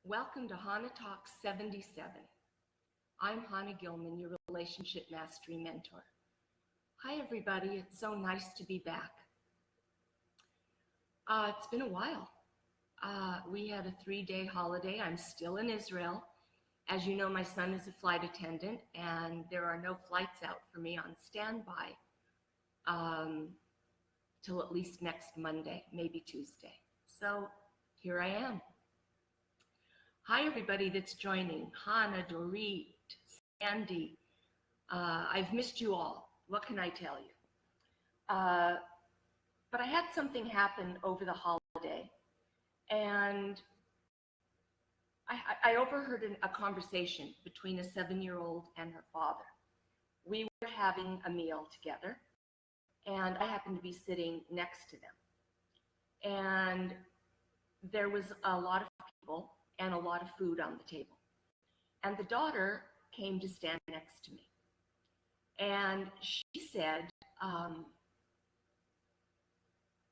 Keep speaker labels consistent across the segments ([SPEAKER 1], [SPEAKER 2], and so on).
[SPEAKER 1] Welcome to Chana Talk 77. I'm Chana Gilman, your relationship mastery mentor. Hi, everybody. It's so nice to be back. It's been a while. We had a 3-day holiday. I'm still in Israel. As you know, my son is a flight attendant, and there are no flights out for me on standby till at least next Monday, maybe Tuesday. So here I am. Hi, everybody that's joining. Hannah, Dorit, Sandy. I've missed you all. What can I tell you? But I had something happen over the holiday, and I overheard a conversation between a 7-year-old and her father. We were having a meal together, and I happened to be sitting next to them. And there was a lot of people and a lot of food on the table. And the daughter came to stand next to me. And she said,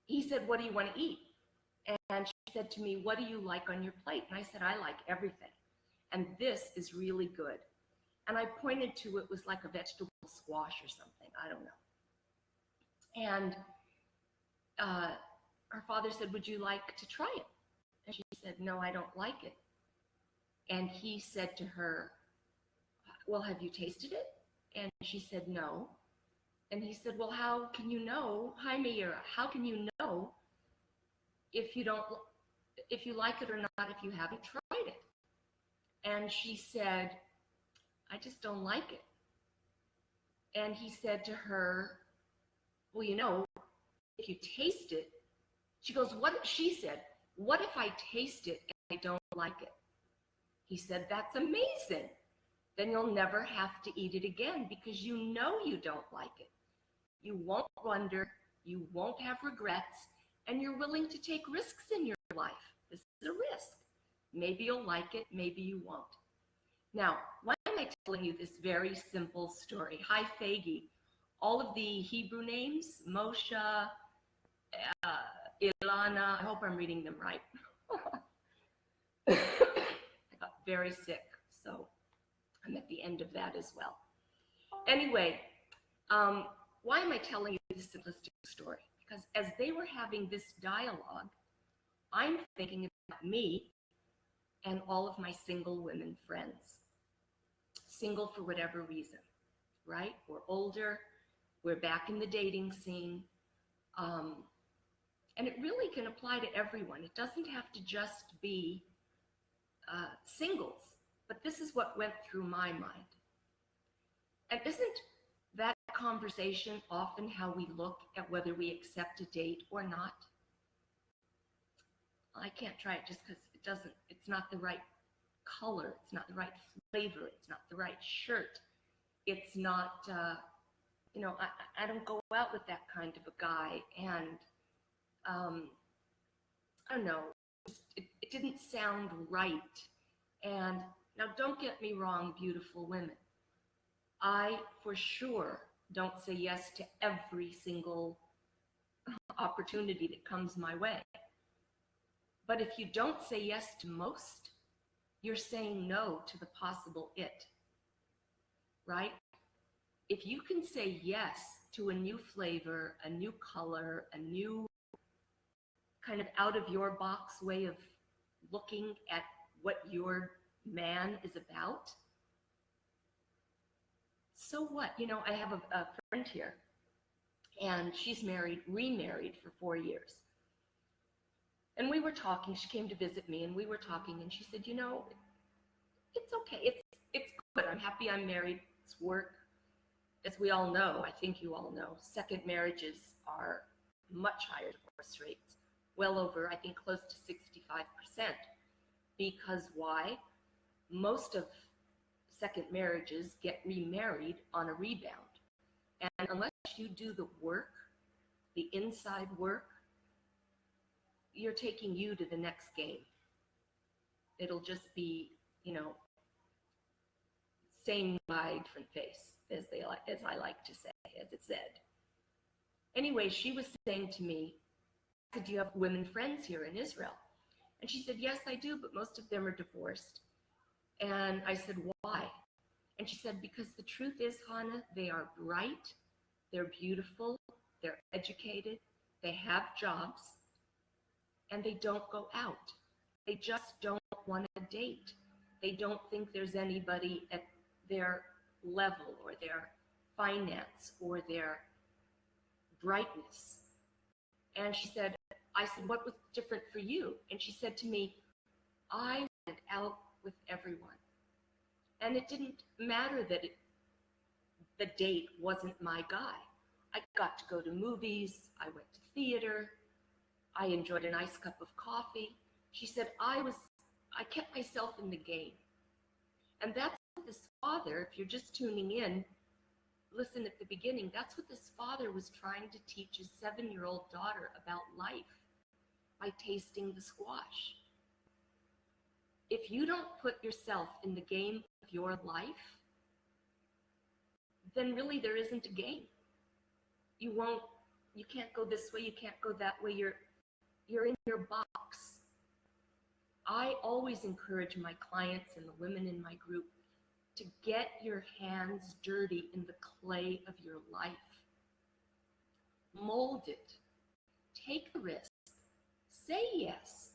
[SPEAKER 1] he said, "What do you want to eat?" And she said to me, "What do you like on your plate?" And I said, "I like everything. And this is really good." And I pointed to it was like a vegetable squash or something. I don't know. And her father said, "Would you like to try it?" And she said, "No, I don't like it." And he said to her, "Well, have you tasted it?" And she said, "No." And he said, "Well, how can you know, hi Meira, how can you know if you like it or not if you haven't tried it?" And she said, "I just don't like it." And he said to her, "Well, if you taste it," she goes, she said, "What if I taste it and I don't like it?" He said, "That's amazing. Then you'll never have to eat it again because you know you don't like it. You won't wonder, you won't have regrets, and you're willing to take risks in your life. This is a risk. Maybe you'll like it, maybe you won't." Now, why am I telling you this very simple story? Hi, Fagi. All of the Hebrew names, Moshe, Ilana, I hope I'm reading them right. I got very sick, so I'm at the end of that as well. Anyway, why am I telling you this simplistic story? Because as they were having this dialogue, I'm thinking about me and all of my single women friends. Single for whatever reason, right? We're older, we're back in the dating scene. And it really can apply to everyone. It doesn't have to just be singles, but this is what went through my mind. And isn't that conversation often how we look at whether we accept a date or not? I can't try it just because it's not the right color, it's not the right flavor, it's not the right shirt, it's not, I don't go out with that kind of a guy, and I don't know, it didn't sound right. And now don't get me wrong, beautiful women. I, for sure, don't say yes to every single opportunity that comes my way. But if you don't say yes to most, you're saying no to the possible it, right? If you can say yes to a new flavor, a new color, a new kind of out of your box way of looking at what your man is about, so what? I have a friend here, and she's remarried for 4 years. And we were talking, she came to visit me, and we were talking, and she said, it's okay, it's good, I'm happy I'm married, it's work. As we all know, I think you all know, second marriages are much higher divorce rates, well over, I think, close to 65%. Because why? Most of second marriages get remarried on a rebound. And unless you do the work, the inside work, you're taking you to the next game. It'll just be, same guy, different face, as I like to say, as it said. Anyway, she was saying to me, "Do you have women friends here in Israel?" And she said, yes, I do, but most of them are divorced. And I said, why? And she said, because the truth is, Chana, they are bright, they're beautiful, they're educated, they have jobs, and they don't go out. They just don't want to date. They don't think there's anybody at their level or their finance or their brightness. And she said, I said, what was different for you? And she said to me, I went out with everyone. And it didn't matter that the date wasn't my guy. I got to go to movies. I went to theater. I enjoyed a nice cup of coffee. She said, I kept myself in the game. And that's what this father, if you're just tuning in, listen at the beginning, that's what this father was trying to teach his 7-year-old daughter about life by tasting the squash. If you don't put yourself in the game of your life, then really there isn't a game. You can't go this way, you can't go that way, you're in your box. I always encourage my clients and the women in my group to get your hands dirty in the clay of your life. Mold it. Take the risk. Say yes.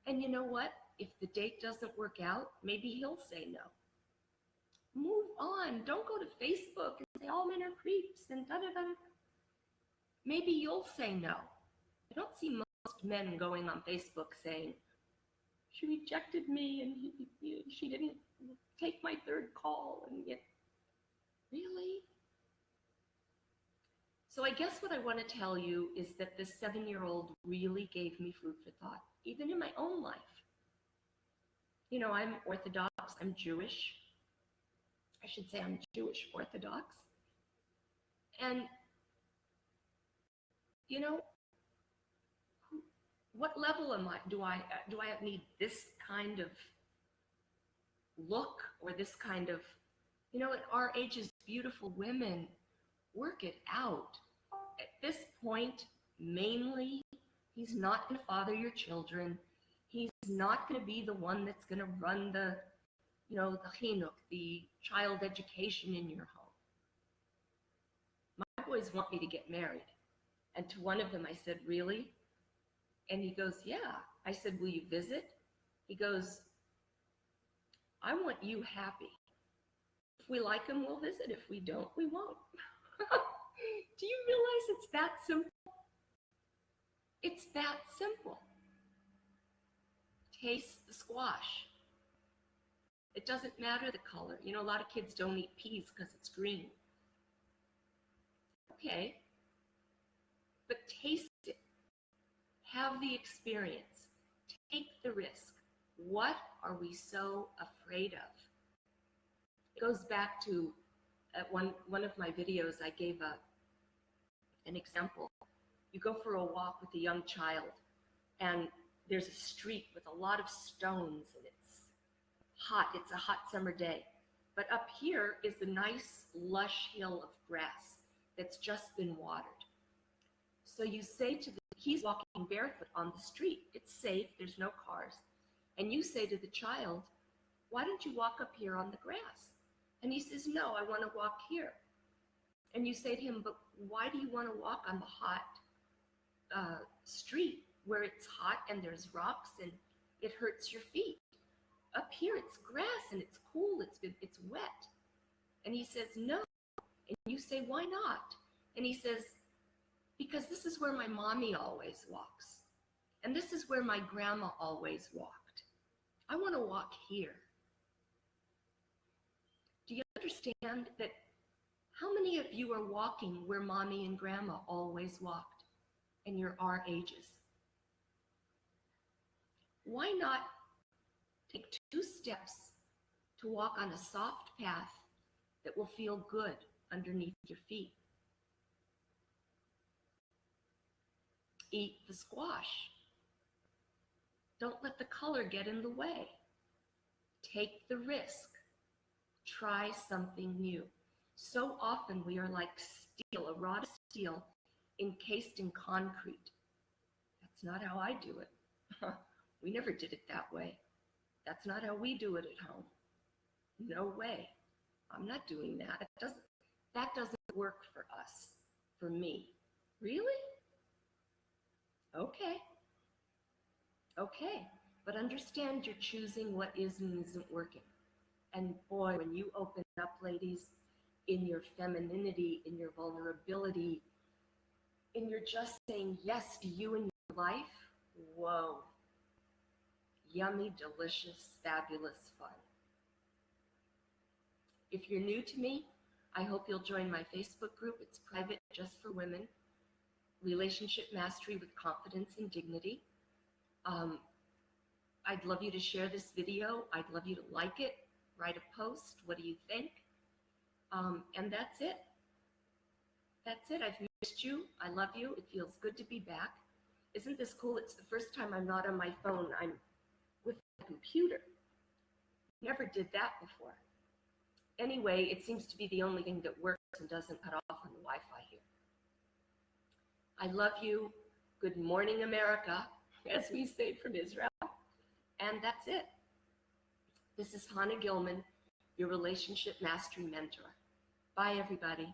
[SPEAKER 1] And you know what? If the date doesn't work out, maybe he'll say no. Move on. Don't go to Facebook and say all men are creeps and da-da-da. Maybe you'll say no. I don't see most men going on Facebook saying, she rejected me and she didn't take my third call. And yet, really? So I guess what I want to tell you is that this 7-year-old really gave me food for thought, even in my own life. You know, I'm Orthodox, I'm Jewish. I should say I'm Jewish Orthodox. And, you know, what level am I? Do I need this kind of look or this kind of, you know, at our ages, beautiful women, work it out. At this point, mainly, he's not going to father your children. He's not going to be the one that's going to run the, you know, the chinuch, the child education in your home. My boys want me to get married. And to one of them, I said, really? And he goes, yeah. I said, will you visit? He goes, I want you happy. If we like him, we'll visit. If we don't, we won't. Do you realize it's that simple? It's that simple. Taste the squash. It doesn't matter the color. You know, a lot of kids don't eat peas because it's green. Okay. But taste it. Have the experience. Take the risk. What are we so afraid of? It goes back to one of my videos, I gave an example. You go for a walk with a young child, and there's a street with a lot of stones, and it's hot. It's a hot summer day. But up here is a nice, lush hill of grass that's just been watered. So you say to he's walking barefoot on the street. It's safe. There's no cars. And you say to the child, why don't you walk up here on the grass? And he says, no, I want to walk here. And you say to him, but why do you want to walk on the hot street where it's hot and there's rocks and it hurts your feet? Up here it's grass and it's cool, it's wet. And he says, no. And you say, why not? And he says, because this is where my mommy always walks. And this is where my grandma always walked. I want to walk here. Do you understand that how many of you are walking where mommy and grandma always walked and you're our ages? Why not take 2 steps to walk on a soft path that will feel good underneath your feet? Eat the squash. Don't let the color get in the way. Take the risk. Try something new. So often we are like steel, a rod of steel encased in concrete. That's not how I do it. We never did it that way. That's not how we do it at home. No way. I'm not doing that. That doesn't work for us, for me. Really? Okay. Okay. But understand you're choosing what is and isn't working. And boy, when you open up, ladies, in your femininity, in your vulnerability, in your just saying yes to you and your life, whoa, yummy, delicious, fabulous fun. If you're new to me, I hope you'll join my Facebook group. It's private, just for women. Relationship Mastery with Confidence and Dignity. I'd love you to share this video. I'd love you to like it, write a post. What do you think? And that's it. That's it. I've missed you. I love you. It feels good to be back. Isn't this cool? It's the first time I'm not on my phone. I'm with my computer. Never did that before. Anyway, it seems to be the only thing that works and doesn't cut off on the Wi-Fi here. I love you. Good morning, America, as we say from Israel. And that's it. This is Chana Gilman, your Relationship Mastery Mentor. Bye, everybody.